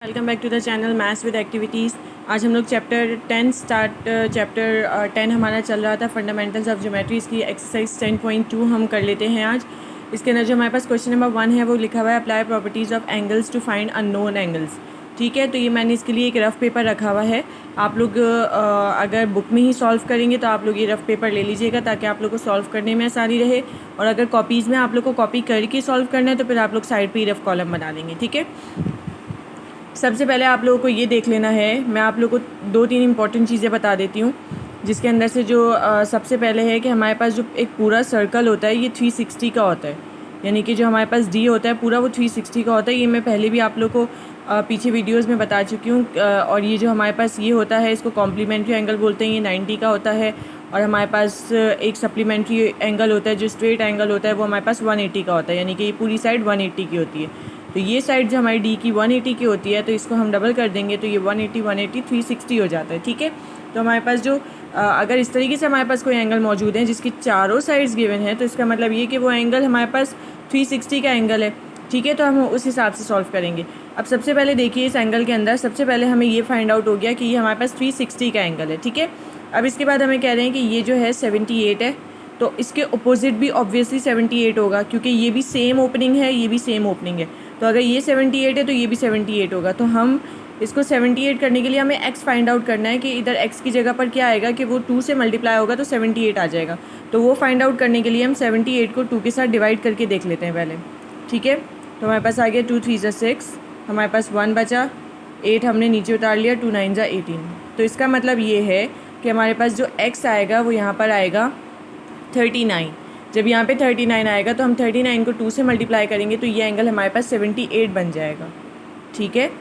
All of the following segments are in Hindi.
Welcome back to the channel maths with activities. आज हम लोग चैप्टर 10 हमारा चल रहा था फंडामेंटल्स ऑफ ज्योमेट्री। इसकी एक्सरसाइज 10.2 हम कर लेते हैं आज। इसके अंदर जो हमारे पास क्वेश्चन नंबर 1 है वो लिखा हुआ है apply properties of angles to find unknown angles. ठीक है, तो ये मैंने इसके लिए एक रफ़ पेपर रखा हुआ है। आप लोग अगर बुक में ही सॉल्व करेंगे तो आप लोग ये रफ़ पेपर ले लीजिएगा ताकि आप लोग को सॉल्व करने में आसानी रहे। और अगर कॉपीज़ में आप लोग को कॉपी करके सॉल्व करना है तो फिर आप लोग साइड पर ही रफ़ कॉलम बना लेंगे। ठीक है, सबसे पहले आप लोगों को ये देख लेना है, मैं आप लोगों को 2-3 इंपॉर्टेंट चीज़ें बता देती हूँ। जिसके अंदर से जो सबसे पहले है कि हमारे पास जो एक पूरा सर्कल होता है ये 360 का होता है, यानी कि जो हमारे पास डी होता है पूरा वो 360 का होता है। ये मैं पहले भी आप लोग को पीछे वीडियोस में बता चुकी हूँ। और ये जो हमारे पास ये होता है इसको कॉम्प्लीमेंट्री एंगल बोलते हैं, ये 90 का होता है। और हमारे पास एक सप्लीमेंट्री एंगल होता है जो स्ट्रेट एंगल होता है वो हमारे पास 180 का होता है, यानी कि ये पूरी साइड 180 की होती है। तो ये साइड जो हमारी डी की 180 की होती है तो इसको हम डबल कर देंगे तो ये 180 180 360 हो जाता है। ठीक है, तो हमारे पास जो अगर इस तरीके से हमारे पास कोई एंगल मौजूद है जिसकी चारों साइड्स गिवन है तो इसका मतलब ये कि वो एंगल हमारे पास 360 का एंगल है। ठीक है, तो हम उस हिसाब से सॉल्व करेंगे। अब सबसे पहले देखिए इस एंगल के अंदर सबसे पहले हमें ये फाइंड आउट हो गया कि ये हमारे पास 360 का एंगल है। ठीक है, अब इसके बाद हमें कह रहे हैं कि ये जो है 78 है, तो इसके अपोजिट भी ऑब्वियसली 78 होगा क्योंकि ये भी सेम ओपनिंग है, ये भी सेम ओपनिंग है। तो अगर ये 78 है तो ये भी 78 होगा। तो हम इसको 78 करने के लिए हमें x फाइंड आउट करना है कि इधर x की जगह पर क्या आएगा कि वो 2 से मल्टीप्लाई होगा तो 78 आ जाएगा। तो वो फाइंड आउट करने के लिए हम 78 को 2 के साथ डिवाइड करके देख लेते हैं पहले। ठीक है, तो हमारे पास आ गया 2 3 ज़ा 6, हमारे पास 1 बचा, 8 हमने नीचे उतार लिया, 2 9 ज़ा 18। तो इसका मतलब ये है कि हमारे पास जो x आएगा वो यहाँ पर आएगा 39। जब यहाँ पे 39 आएगा तो हम 39 को 2 से मल्टीप्लाई करेंगे तो ये एंगल हमारे पास 78 बन जाएगा। ठीक है,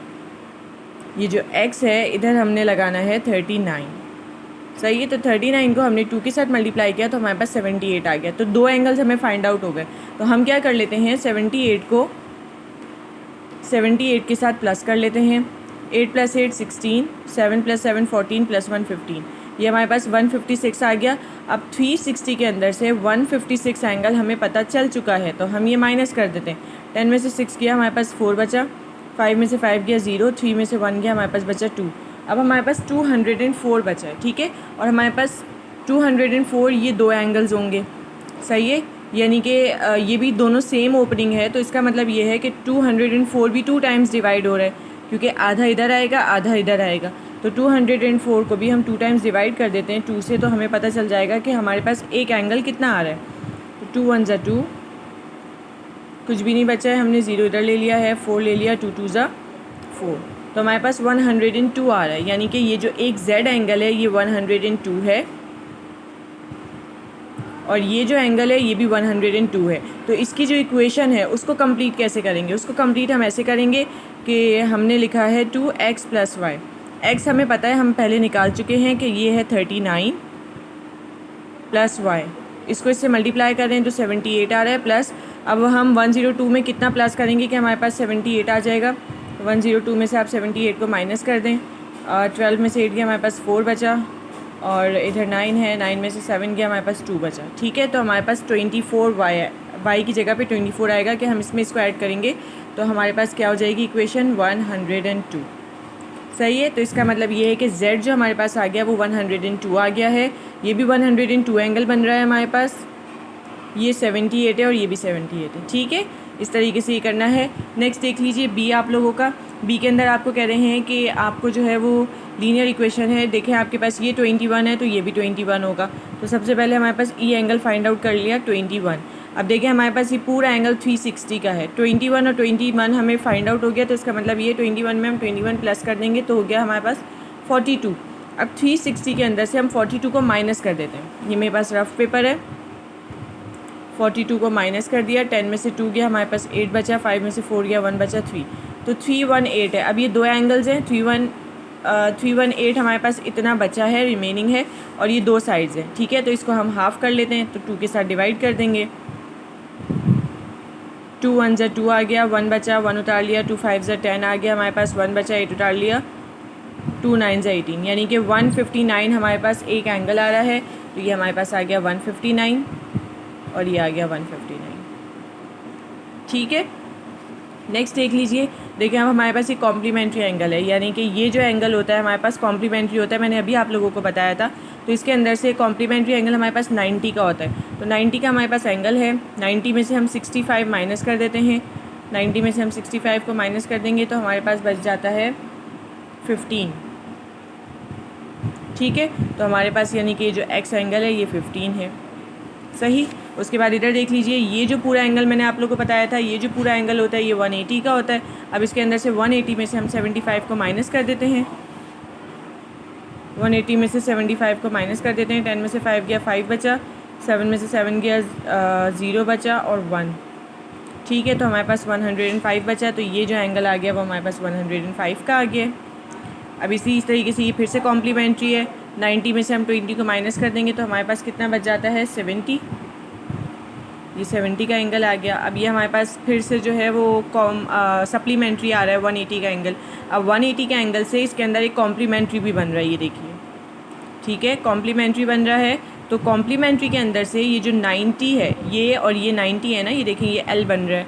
ये जो x है इधर हमने लगाना है 39। सही है, तो 39 को हमने 2 के साथ मल्टीप्लाई किया तो हमारे पास 78 आ गया। तो 2 एंगल्स हमें फाइंड आउट हो गए। तो हम क्या कर लेते हैं, 78 को 78 के साथ प्लस कर लेते हैं। 8 + 8 16, 7 + 7 14 + 1 15। ये हमारे पास 156 आ गया। अब 360 के अंदर से 156 एंगल हमें पता चल चुका है तो हम ये माइनस कर देते हैं। 10 में से 6 गया, हमारे पास 4 बचा, 5 में से 5 गया 0, 3 में से 1 गया, हमारे पास बचा 2। अब हमारे पास 204 बचा है। ठीक है, और हमारे पास 204 ये 2 एंगल्स होंगे। सही है, यानी कि ये भी दोनों सेम ओपनिंग है तो इसका मतलब ये है कि 204 भी 2 टाइम्स डिवाइड हो रहा है क्योंकि आधा इधर आएगा आधा इधर आएगा। तो 204 को भी हम 2 टाइम्स डिवाइड कर देते हैं 2 से, तो हमें पता चल जाएगा कि हमारे पास एक एंगल कितना आ रहा है। तो 2 1 ज़ा 2, कुछ भी नहीं बचा है, हमने 0 इधर ले लिया है, 4 ले लिया, 2 2 ज़ा 4। तो हमारे पास 102 आ रहा है, यानी कि ये जो एक Z एंगल है ये 102 है और ये जो एंगल है ये भी 102 है। तो इसकी जो इक्वेशन है उसको कंप्लीट कैसे करेंगे, उसको कंप्लीट हम ऐसे करेंगे कि हमने लिखा है 2x + y। x हमें पता है, हम पहले निकाल चुके हैं कि ये है 39 + y। इसको इससे मल्टीप्लाई कर रहे हैं तो 78 आ रहा है, प्लस अब हम 102 में कितना प्लस करेंगे कि हमारे पास 78 आ जाएगा। 102 में से आप 78 को माइनस कर दें, 12 में से 8 गया, हमारे पास 4 बचा, और इधर 9 है, 9 में से 7 गया, हमारे पास 2 बचा। ठीक है, तो हमारे पास 24y है, y की जगह पे 24 आएगा कि हम इसमें इसको ऐड करेंगे तो हमारे पास क्या हो जाएगी इक्वेशन 102। सही है, तो इसका मतलब ये है कि z जो हमारे पास आ गया वो 102 आ गया है। ये भी 102 एंगल बन रहा है हमारे पास, ये 78 है और ये भी 78 है। ठीक है, इस तरीके से ये करना है। नेक्स्ट देख लीजिए बी आप लोगों का। बी के अंदर आपको कह रहे हैं कि आपको जो है वो लीनियर इक्वेशन है, देखें आपके पास ये 21 है तो ये भी 21 होगा। तो सबसे पहले हमारे पास ई एंगल फाइंड आउट कर लिया 21। अब देखें हमारे पास ये पूरा एंगल 360 का है, 21 और 21 हमें फाइंड आउट हो गया। तो इसका मतलब ये 21 में हम 21 प्लस कर देंगे तो हो गया हमारे पास 42। अब 360 के अंदर से हम 42 को माइनस कर देते हैं। ये मेरे पास रफ पेपर है, 42 को माइनस कर दिया, 10 में से 2 गया, हमारे पास 8 बचा, 5 में से 4 गया, 1 बचा 3। तो 318 है। अब ये 2 एंगल्स हैं, 318 हमारे पास इतना बचा है, रिमेनिंग है, और ये 2 साइड्स हैं। ठीक है, तो इसको हम हाफ़ कर लेते हैं तो 2 के साथ डिवाइड कर देंगे। 2 1 ज़ा 2 आ गया, 1 बचा, 1 उतार लिया, 2 5 ज़ा 10 आ गया, हमारे पास 1 बचा, 8 उतार लिया, 2 9 ज़ा 18, यानी कि 159 हमारे पास एक एंगल आ रहा है। तो ये हमारे पास आ गया 159 और ये आ गया 159। ठीक है, नेक्स्ट देख लीजिए, देखिए अब हमारे पास ये कॉम्प्लीमेंट्री एंगल है, यानी कि ये जो एंगल होता है हमारे पास कॉम्प्लीमेंट्री होता है, मैंने अभी आप लोगों को बताया था। तो इसके अंदर से कॉम्प्लीमेंट्री एंगल हमारे पास 90 का होता है। तो 90 का हमारे पास एंगल है, 90 में से हम 65 माइनस कर देते हैं, 90 में से हम 65 को माइनस कर देंगे तो हमारे पास बच जाता है 15। ठीक है, तो हमारे पास यानी कि जो एक्स एंगल है ये 15 है। सही। उसके बाद इधर देख लीजिए, ये जो पूरा एंगल मैंने आप लोगों को बताया था, ये जो पूरा एंगल होता है ये 180 का होता है। अब इसके अंदर से 180 में से हम 75 को माइनस कर देते हैं, 180 में से 75 को माइनस कर देते हैं। 10 में से 5 गया 5 बचा, 7 में से 7 गया 0 बचा और 1। ठीक है, तो हमारे पास 105 बचा। तो ये जो एंगल आ गया वो हमारे पास 105 का आ गया। अब इस तरीके से ये फिर से कॉम्प्लीमेंट्री है, 90 में से हम 20 को माइनस कर देंगे तो हमारे पास कितना बच जाता है 70। ये 70 का एंगल आ गया। अब ये हमारे पास फिर से जो है वो सप्लीमेंट्री आ रहा है 180 का एंगल। अब 180 का एंगल से इसके अंदर एक कॉम्प्लीमेंट्री भी बन रहा है, ये देखिए। ठीक है, कॉम्प्लीमेंट्री बन रहा है। तो कॉम्प्लीमेंट्री के अंदर से ये जो 90 है ये और ये 90 है ना, ये देखिए ये L बन रहा है,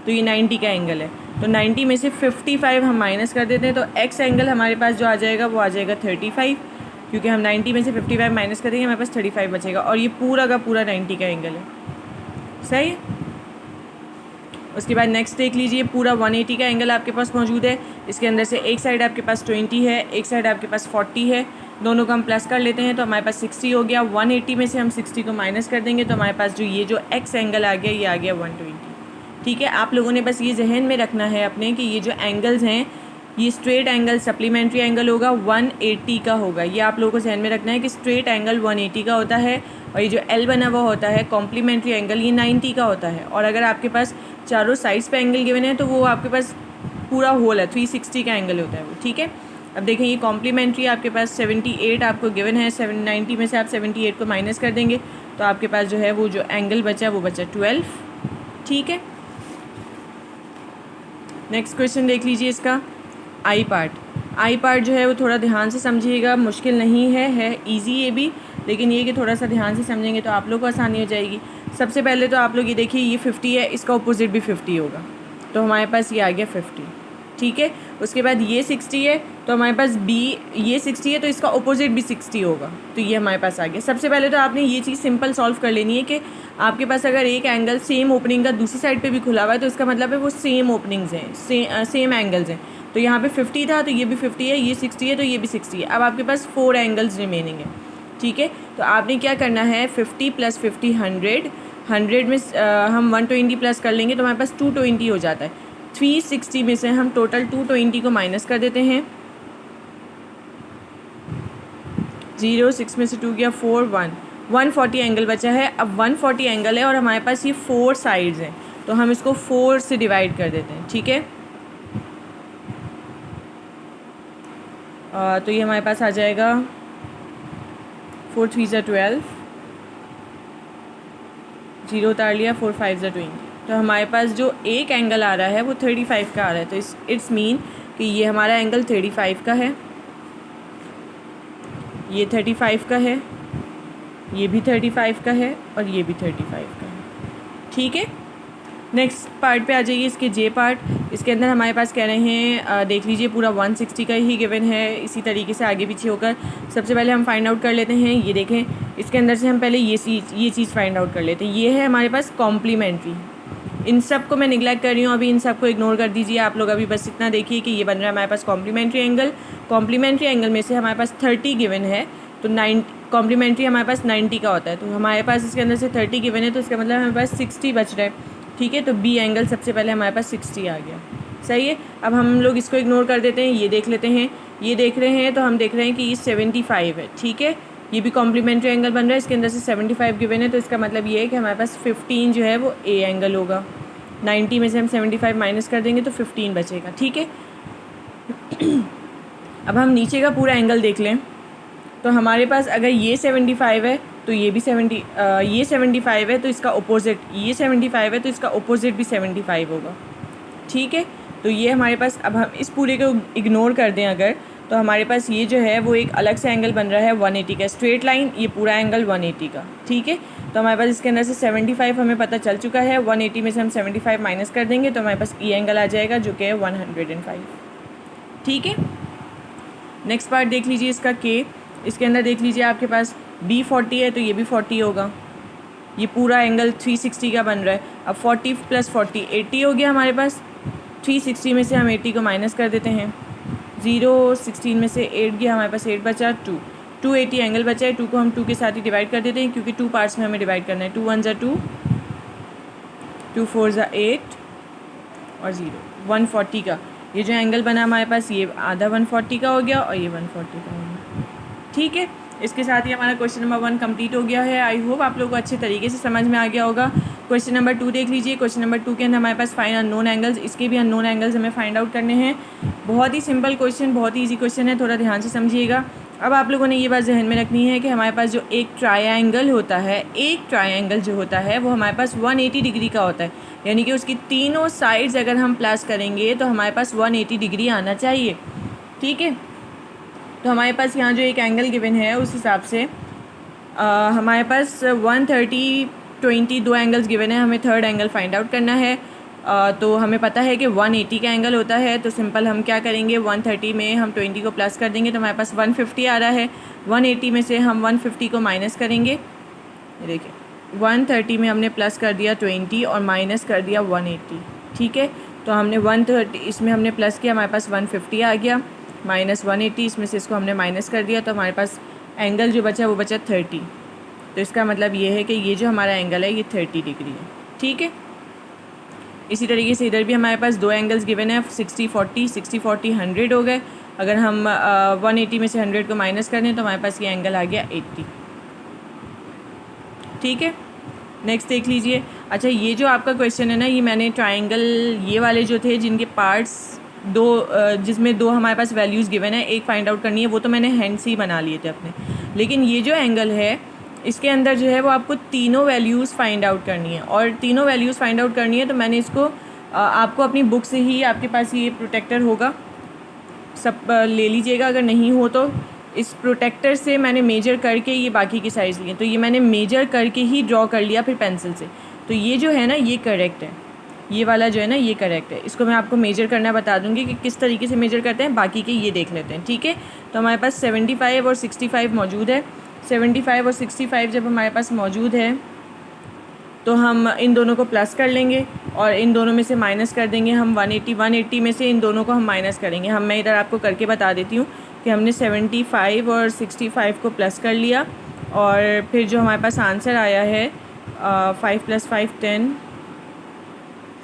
तो ये 90 का एंगल है। तो 90 में से 55 हम माइनस कर देते हैं तो एक्स एंगल हमारे पास जो आ जाएगा वो आ जाएगा 35, क्योंकि हम 90 में से 55 माइनस करेंगे हमारे पास 35 बचेगा। और ये पूरा का पूरा 90 का एंगल है। सही। उसके बाद नेक्स्ट देख लीजिए, पूरा 180 का एंगल आपके पास मौजूद है। इसके अंदर से एक साइड आपके पास 20 है, एक साइड आपके पास 40 है, दोनों को हम प्लस कर लेते हैं तो हमारे पास 60 हो गया। 180 में से हम 60 को माइनस कर देंगे तो हमारे पास जो ये जो एक्स एंगल आ गया ये आ गया 120। ठीक है, आप लोगों ने बस ये जहन में रखना है अपने कि ये जो एंगल्स हैं ये स्ट्रेट एंगल सप्लीमेंट्री एंगल होगा 180 का होगा। ये आप लोगों को जहन में रखना है कि स्ट्रेट एंगल 180 का होता है और ये जो एल बना हुआ होता है कॉम्प्लीमेंट्री एंगल ये 90 का होता है। और अगर आपके पास चारों साइड्स पे एंगल गिवन है तो वो आपके पास पूरा होल है 360 का एंगल होता है वो। ठीक है, अब देखें ये कॉम्प्लीमेंट्री आपके पास 78 आपको गिवन है, 790 में से आप 78 को माइनस कर देंगे तो आपके पास जो है वो जो एंगल बचा वो बचा 12। ठीक है, नेक्स्ट क्वेश्चन देख लीजिए इसका आई पार्ट। आई पार्ट जो है वो थोड़ा ध्यान से समझिएगा, मुश्किल नहीं है इजी ये भी, लेकिन ये कि थोड़ा सा ध्यान से समझेंगे तो आप लोग को आसानी हो जाएगी। सबसे पहले तो आप लोग ये देखिए ये 50 है, इसका अपोजिट भी 50 होगा तो हमारे पास ये आ गया 50। ठीक है, उसके बाद ये 60 है तो हमारे पास बी, ये 60 है तो इसका अपोजिट भी 60 होगा तो ये हमारे पास आ गया। सबसे पहले तो आपने ये चीज़ सिंपल सॉल्व कर लेनी है कि आपके पास अगर एक एंगल सेम ओपनिंग का दूसरी साइड पे भी खुला हुआ है तो इसका मतलब है वो सेम ओपनिंग्स हैं, सेम एंगल्स हैं। तो यहाँ पे 50 था तो ये भी 50 है, ये 60 है तो ये भी 60 है। अब आपके पास 4 एंगल्स रिमेनिंग है। ठीक है, तो आपने क्या करना है 50 + 50 100, 100 में हम 120 प्लस कर लेंगे तो हमारे पास 220 हो जाता है। 360 में से हम टोटल 220 को माइनस कर देते हैं, 0 6 में से 2 गया 4 1, 140 एंगल बचा है। अब 140 एंगल है और हमारे पास ये 4 साइड्स हैं तो हम इसको 4 से डिवाइड कर देते हैं। ठीक है, तो ये हमारे पास आ जाएगा 4 3 = 12, 0 उतार लिया, 4 5 = 20। तो हमारे पास जो एक एंगल आ रहा है वो 35 का आ रहा है। तो इट्स मीन कि ये हमारा एंगल 35 का है, ये 35 का है, ये भी 35 का है और ये भी 35 का है। ठीक है, नेक्स्ट पार्ट पे आ जाइए, इसके जे पार्ट। इसके अंदर हमारे पास कह रहे हैं देख लीजिए पूरा 160 का ही गिवन है। इसी तरीके से आगे पीछे होकर सबसे पहले हम फाइंड आउट कर लेते हैं। ये देखें, इसके अंदर से हम पहले ये चीज़ फाइंड आउट कर लेते हैं। ये है हमारे पास कॉम्प्लीमेंट्री। इन सब को मैं निगलेक्ट कर रही हूँ अभी, इन सब को इग्नोर कर दीजिए आप लोग। अभी बस इतना देखिए कि ये बन रहा है हमारे पास कॉम्प्लीमेंट्री एंगल। कॉम्प्लीमेंट्री एंगल में से हमारे पास 30 गिवन है तो 9 कॉम्प्लीमेंट्री हमारे पास 90 का होता है। तो हमारे पास इसके अंदर से 30 गिवन है तो इसका मतलब हमारे पास 60 बच रहा है। ठीक है, तो बी एंगल सबसे पहले हमारे पास 60 आ गया। सही है, अब हम लोग इसको इग्नोर कर देते हैं, ये देख लेते हैं। ये देख रहे हैं तो हम देख रहे हैं कि ये 75 है। ठीक है, ये भी कॉम्प्लीमेंट्री एंगल बन रहा है, इसके अंदर से 75 गिवन है तो इसका मतलब ये है कि हमारे पास 15 जो है वो ए एंगल होगा। 90 में से हम 75 माइनस कर देंगे तो 15 बचेगा। ठीक है, अब हम नीचे का पूरा एंगल देख लें तो हमारे पास अगर ये 75 है तो ये भी ये 75 है तो इसका अपोजिट, ये 75 है तो इसका अपोजिट भी 75 होगा। ठीक है, तो ये हमारे पास, अब हम इस पूरे को इग्नोर कर दें अगर, तो हमारे पास ये जो है वो एक अलग से एंगल बन रहा है 180 का, स्ट्रेट लाइन, ये पूरा एंगल 180 का। ठीक है, तो हमारे पास इसके अंदर से 75 हमें पता चल चुका है। 180 में से हम 75 माइनस कर देंगे तो हमारे पास ई एंगल आ जाएगा जो कि है 105। ठीक है, नेक्स्ट पार्ट देख लीजिए इसका के। इसके अंदर देख लीजिए आपके पास बी 40 है तो ये भी 40 होगा। ये पूरा एंगल 360 का बन रहा है। अब 40 + 40 80 हो गया हमारे पास। 360 में से हम 80 को माइनस कर देते हैं। 0 16 में से 8 गया, हमारे पास 8 बचा, 280 एंगल बचा है। 2 को हम 2 के साथ ही डिवाइड कर देते हैं क्योंकि 2 पार्ट्स में हमें डिवाइड करना है। 2 1 ज़ा 2, 2 4 ज़ा 8 और 0 140 का ये जो एंगल बना हमारे पास ये आधा 140 का हो गया और ये 140 का हो गया। ठीक है, इसके साथ ही हमारा क्वेश्चन नंबर 1 कंप्लीट हो गया है। आई होप आप लोगों को अच्छे तरीके से समझ में आ गया होगा। क्वेश्चन नंबर 2 देख लीजिए। क्वेश्चन नंबर 2 के अंदर हमारे पास फाइंड अननोन एंगल्स, इसके भी अननोन एंगल्स हमें फाइंड आउट करने हैं। बहुत ही सिंपल क्वेश्चन, बहुत ही ईजी क्वेश्चन है, थोड़ा ध्यान से समझिएगा। अब आप लोगों ने ये बात जहन में रखनी है कि हमारे पास जो एक ट्रायंगल होता है, एक ट्रायंगल जो होता है वो हमारे पास 180 डिग्री का होता है, यानी कि उसकी तीनों साइड्स अगर हम प्लस करेंगे तो हमारे पास 180 डिग्री आना चाहिए। ठीक है, तो हमारे पास यहाँ जो एक एंगल गिवन है उस हिसाब से हमारे पास 130 20 दो एंगल्स गिवन है। हमें थर्ड एंगल फाइंड आउट करना है। तो हमें पता है कि 180 का एंगल होता है, तो सिंपल हम क्या करेंगे, 130 में हम 20 को प्लस कर देंगे तो हमारे पास 150 आ रहा है। 180 में से हम 150 को माइनस करेंगे। देखिए 130 में हमने प्लस कर दिया 20 और माइनस कर दिया 180। ठीक है, तो हमने 130 इसमें हमने प्लस किया, हमारे पास 150 आ गया, माइनस 180 इसमें से इसको हमने माइनस कर दिया तो हमारे पास एंगल जो बचा वो बचा 30। तो इसका मतलब ये है कि ये जो हमारा एंगल है ये 30 डिग्री है। ठीक है, इसी तरीके से इधर भी हमारे पास दो एंगल्स गिवन है, 60 40 60 40 100 हो गए। अगर हम 180 में से 100 को माइनस कर दें तो हमारे पास ये एंगल आ गया 80। ठीक है, नेक्स्ट देख लीजिए। अच्छा, ये जो आपका क्वेश्चन है ना, ये मैंने ट्रायंगल ये वाले जो थे जिनके पार्ट्स दो जिसमें दो हमारे पास वैल्यूज़ गिवन है, एक फाइंड आउट करनी है, वो तो मैंने हैंड से ही बना लिए थे अपने। लेकिन ये जो एंगल है इसके अंदर जो है वो आपको तीनों वैल्यूज़ फाइंड आउट करनी है, और तीनों वैल्यूज़ फाइंड आउट करनी है तो मैंने इसको आपको अपनी बुक से ही, आपके पास ये प्रोटेक्टर होगा सब ले लीजिएगा, अगर नहीं हो तो इस प्रोटेक्टर से मैंने मेजर करके ये बाकी की साइज़ लिए, तो ये मैंने मेजर करके ही ड्रॉ कर लिया फिर पेंसिल से। तो ये जो है ना ये करेक्ट है, ये वाला जो है ना ये करेक्ट है। इसको मैं आपको मेजर करना बता दूंगी कि किस तरीके से मेजर करते हैं, बाकी के ये देख लेते हैं। ठीक है, तो हमारे पास 75 और 65 मौजूद है। 75 और 65 जब हमारे पास मौजूद है तो हम इन दोनों को प्लस कर लेंगे और इन दोनों में से माइनस कर देंगे हम 180 में से इन दोनों को हम माइनस करेंगे। मैं इधर आपको करके बता देती हूँ कि हमने 75 और 65 को प्लस कर लिया और फिर जो हमारे पास आंसर आया है 5 + 5 10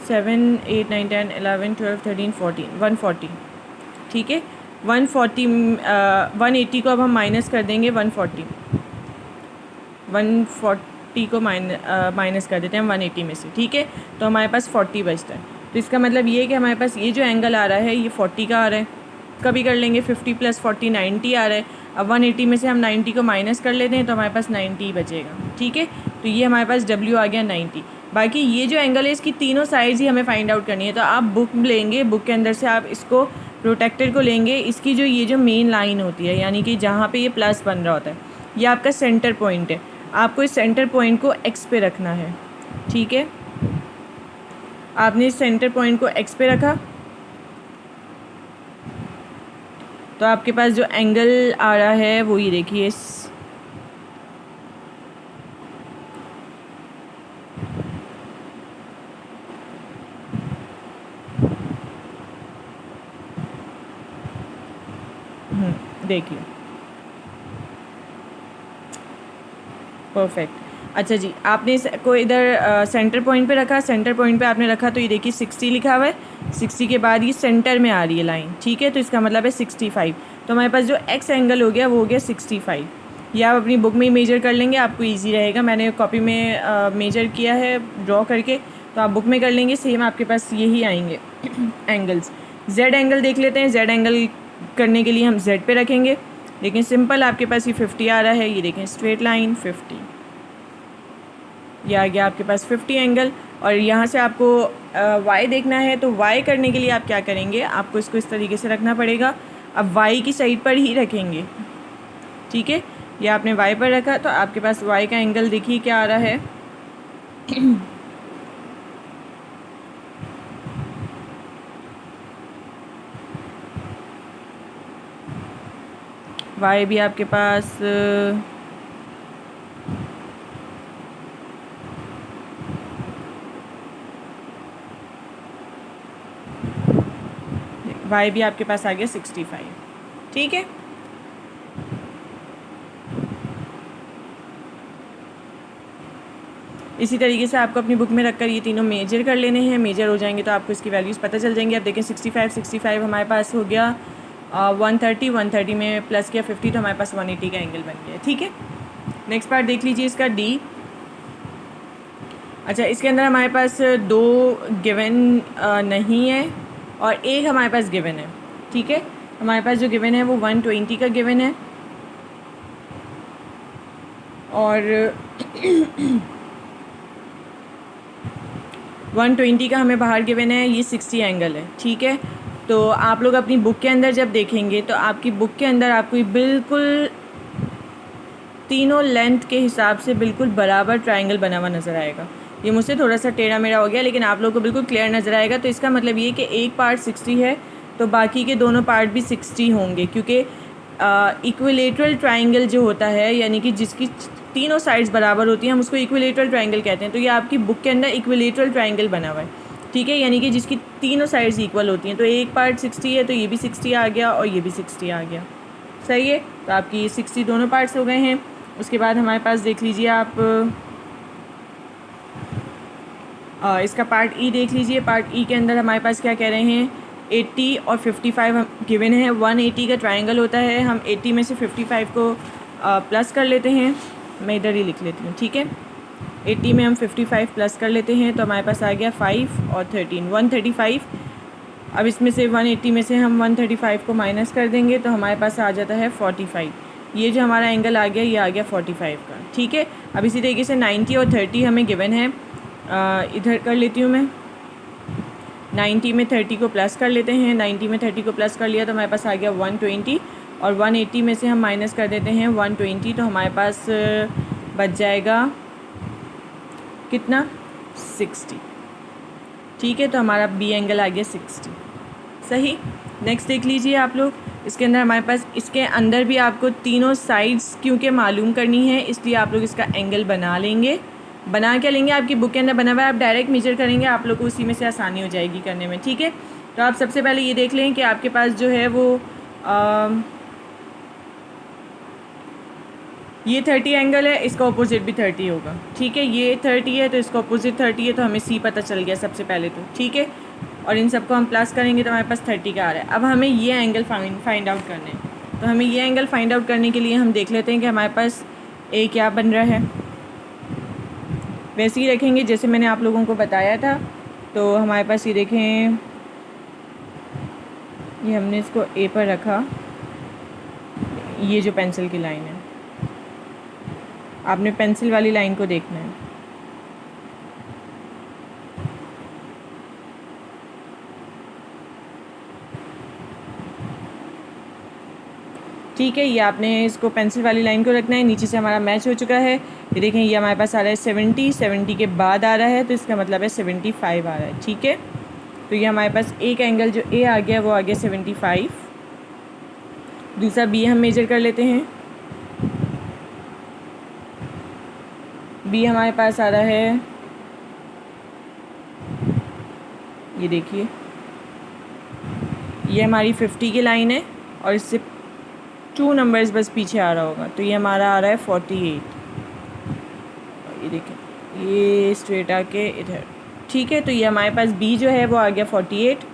7 8 9 10 11 12 13 14 140। ठीक है, 140 180 को अब हम माइनस कर देंगे 140 को माइनस कर देते हैं 180 में से। ठीक है, तो हमारे पास 40 बचता है। तो इसका मतलब ये है कि हमारे पास ये जो एंगल आ रहा है ये 40 का आ रहा है। कभी कर लेंगे 50 + 40 90 आ रहा है। अब 180 में से हम 90 को माइनस कर लेते हैं तो हमारे पास 90 बचेगा। ठीक है, तो ये हमारे पास W आ गया 90। बाकी ये जो एंगल है इसकी तीनों साइड्स ही हमें फाइंड आउट करनी है। तो आप बुक लेंगे, बुक के अंदर से आप इसको प्रोटेक्टर को लेंगे, इसकी जो ये जो मेन लाइन होती है यानी कि जहाँ पे ये प्लस बन रहा होता है ये आपका सेंटर पॉइंट है। आपको इस सेंटर पॉइंट को एक्स पे रखना है। ठीक है, आपने इस सेंटर पॉइंट को एक्स पे रखा तो आपके पास जो एंगल आ रहा है वो ये देखिए देखिए परफेक्ट। अच्छा जी, आपने इसको इधर सेंटर पॉइंट पे रखा, सेंटर पॉइंट पे आपने रखा तो ये देखिए 60 लिखा हुआ है। 60 के बाद ये सेंटर में आ रही है लाइन। ठीक है, तो इसका मतलब है 65। तो हमारे पास जो एक्स एंगल हो गया वो हो गया 65। ये आप अपनी बुक में ही मेजर कर लेंगे, आपको ईजी रहेगा। मैंने कॉपी में मेजर किया है ड्रॉ करके, तो आप बुक में कर लेंगे, सेम आपके पास यही आएंगे एंगल्स। जेड एंगल देख लेते हैं। जेड एंगल करने के लिए हम जेड पे रखेंगे, लेकिन सिंपल आपके पास ये 50 आ रहा है। ये देखें स्ट्रेट लाइन 50, ये आ गया आपके पास 50 एंगल। और यहाँ से आपको वाई देखना है, तो वाई करने के लिए आप क्या करेंगे, आपको इसको इस तरीके से रखना पड़ेगा। अब वाई की साइड पर ही रखेंगे। ठीक है, ये आपने y पर रखा तो आपके पास y का एंगल देखिए क्या आ रहा है। y भी आपके पास y भी आपके पास आ गया 65। ठीक है, इसी तरीके से आपको अपनी बुक में रखकर ये तीनों मेजर कर लेने हैं। मेजर हो जाएंगे तो आपको इसकी वैल्यूज़ पता चल जाएंगी। आप देखें 65 हमारे पास हो गया 130 में प्लस किया 50 तो हमारे पास 180 का एंगल बन गया। ठीक है, नेक्स्ट पार्ट देख लीजिए इसका डी। अच्छा, इसके अंदर हमारे पास 2 गिवन नहीं है और एक हमारे पास गिवन है। ठीक है, हमारे पास जो गिवन है वो 120 का गिवन है और 120 का हमें बाहर गिवन है, ये 60 एंगल है। ठीक है, तो आप लोग अपनी बुक के अंदर जब देखेंगे तो आपकी बुक के अंदर आपको बिल्कुल तीनों लेंथ के हिसाब से बिल्कुल बराबर ट्रायंगल बना हुआ नज़र आएगा। ये मुझसे थोड़ा सा टेढ़ा मेढ़ा हो गया लेकिन आप लोगों को बिल्कुल क्लियर नज़र आएगा। तो इसका मतलब ये कि एक पार्ट 60 है तो बाकी के दोनों पार्ट भी 60 होंगे, क्योंकि इक्विलेटरल ट्रायंगल जो होता है यानी कि जिसकी तीनों साइड्स बराबर होती हैं हम उसको इक्विलेटरल ट्रायंगल कहते हैं। तो ये आपकी बुक के अंदर इक्विलेटरल ट्रायंगल बना हुआ है। ठीक है, यानी कि जिसकी तीनों साइड्स इक्वल होती हैं। तो एक पार्ट 60 है तो ये भी 60 आ गया और ये भी 60 आ गया। सही है, तो आपकी ये 60 दोनों पार्ट्स हो गए हैं। उसके बाद हमारे पास देख लीजिए आप इसका पार्ट ई देख लीजिए। पार्ट ई के अंदर हमारे पास क्या कह रहे हैं, 80 और 55 गिवन है। 180 का ट्रायंगल होता है, हम 80 में से 55 को प्लस कर लेते हैं। मैं इधर ही लिख लेती हूँ। ठीक है, 80 में हम 55 प्लस कर लेते हैं तो हमारे पास आ गया 5 और 13 135। अब इसमें से 180 में से हम 135 को माइनस कर देंगे तो हमारे पास आ जाता है 45। ये जो हमारा एंगल आ गया ये आ गया 45 का। ठीक है, अब इसी तरीके से 90 और 30 हमें गिवन है। इधर कर लेती हूँ मैं, 90 में 30 को प्लस कर लेते हैं। 90 में 30 को प्लस कर लिया तो हमारे पास आ गया 120 और 180 में से हम माइनस कर देते हैं 120 तो हमारे पास बच जाएगा कितना, 60। ठीक है, तो हमारा बी एंगल आ गया 60। सही, नेक्स्ट देख लीजिए आप लोग। इसके अंदर हमारे पास इसके अंदर भी आपको तीनों साइड्स क्योंकि मालूम करनी है इसलिए आप लोग इसका एंगल बना लेंगे। बना क्या लेंगे, आपकी बुक के अंदर बना हुआ है, आप डायरेक्ट मेजर करेंगे, आप लोग को उसी में से आसानी हो जाएगी करने में। ठीक है, तो आप सबसे पहले ये देख लें कि आपके पास जो है वो ये 30 एंगल है, इसका अपोजिट भी 30 होगा। ठीक है, ये 30 है तो इसका अपोजिट 30 है तो हमें सी पता चल गया सबसे पहले तो। ठीक है, और इन सबको हम प्लस करेंगे तो हमारे पास 30 का आ रहा है। अब हमें ये एंगल फाइंड आउट करने हैं। तो हमें ये एंगल फाइंड आउट करने के लिए हम देख लेते हैं कि हमारे पास ए क्या बन रहा है। वैसे ही रखेंगे जैसे मैंने आप लोगों को बताया था। तो हमारे पास ये देखें, ये हमने इसको ए पर रखा, ये जो पेंसिल की लाइन है, आपने पेंसिल वाली लाइन को देखना है। ठीक है, ये आपने इसको पेंसिल वाली लाइन को रखना है। नीचे से हमारा मैच हो चुका है। ये देखें, ये हमारे पास आ रहा है 70 के बाद आ रहा है तो इसका मतलब है 75 आ रहा है। ठीक है, तो ये हमारे पास एक एंगल जो ए आ गया वो आ गया 75। दूसरा बी हम मेजर कर लेते हैं। बी हमारे पास आ रहा है, ये देखिए, ये हमारी 50 की लाइन है और इससे 2 नंबर्स बस पीछे आ रहा होगा तो ये हमारा आ रहा है 48। ये देखें, ये स्ट्रेट आके इधर। ठीक है, तो ये हमारे पास बी जो है वो आ गया 48।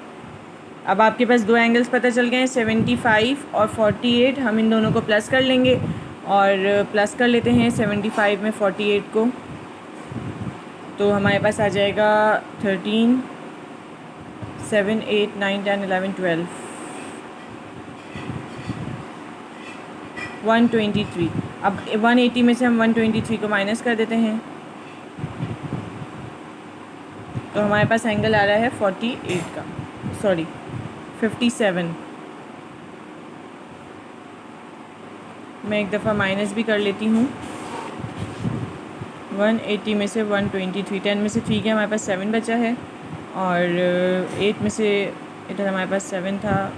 अब आपके पास 2 एंगल्स पता चल गए हैं, 75 और 48। हम इन दोनों को प्लस कर लेंगे और प्लस कर लेते हैं 75 में 48 को, तो हमारे पास आ जाएगा 13, 7, 8, 9, 10, 11, 12, 123। अब 180 में से हम 123 को माइनस कर देते हैं तो हमारे पास एंगल आ रहा है 48 का, सॉरी 57। मैं एक दफ़ा माइनस भी कर लेती हूँ। 180 में से 123, 10 में से 3 गया, हमारे पास 7 बचा है, और 8 में से इधर हमारे पास 7 था,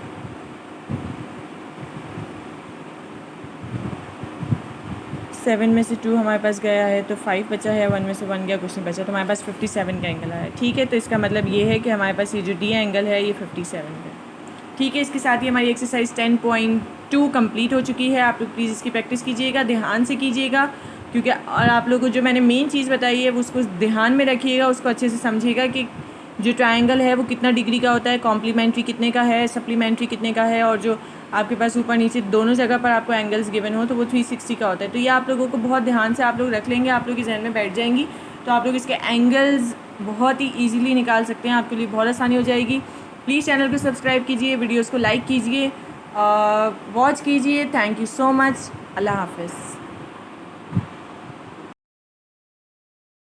7 में से 2 हमारे पास गया है तो 5 बचा है, 1 में से 1 गया, कुछ नहीं बचा, तो हमारे पास 57 का एंगल आया है। ठीक है, तो इसका मतलब ये है कि हमारे पास ये जो डी एंगल है ये 57 है। ठीक है, इसके साथ ही हमारी एक्सरसाइज 10.2 कंप्लीट हो चुकी है। आप लोग प्लीज़ इसकी प्रैक्टिस कीजिएगा, ध्यान से कीजिएगा, क्योंकि और आप लोगों को जो मैंने मेन चीज़ बताई है वो उसको ध्यान में रखिएगा, उसको अच्छे से समझिएगा कि जो ट्रायंगल है वो कितना डिग्री का होता है, कॉम्प्लीमेंट्री कितने का है, सप्लीमेंट्री कितने का है, और जो आपके पास ऊपर नीचे दोनों जगह पर आपको एंगल्स गिवन हो तो वो 360 का होता है। तो ये आप लोगों को बहुत ध्यान से आप लोग रख लेंगे, आप लोग के जहन में बैठ जाएंगी, तो आप लोग इसके एंगल्स बहुत ही ईजिली निकाल सकते हैं, आपके लिए बहुत आसानी हो जाएगी। प्लीज़ चैनल को सब्सक्राइब कीजिए, वीडियोज़ को लाइक कीजिए, वॉच कीजिए। Thank you so much. अल्लाह हाफ़िज़।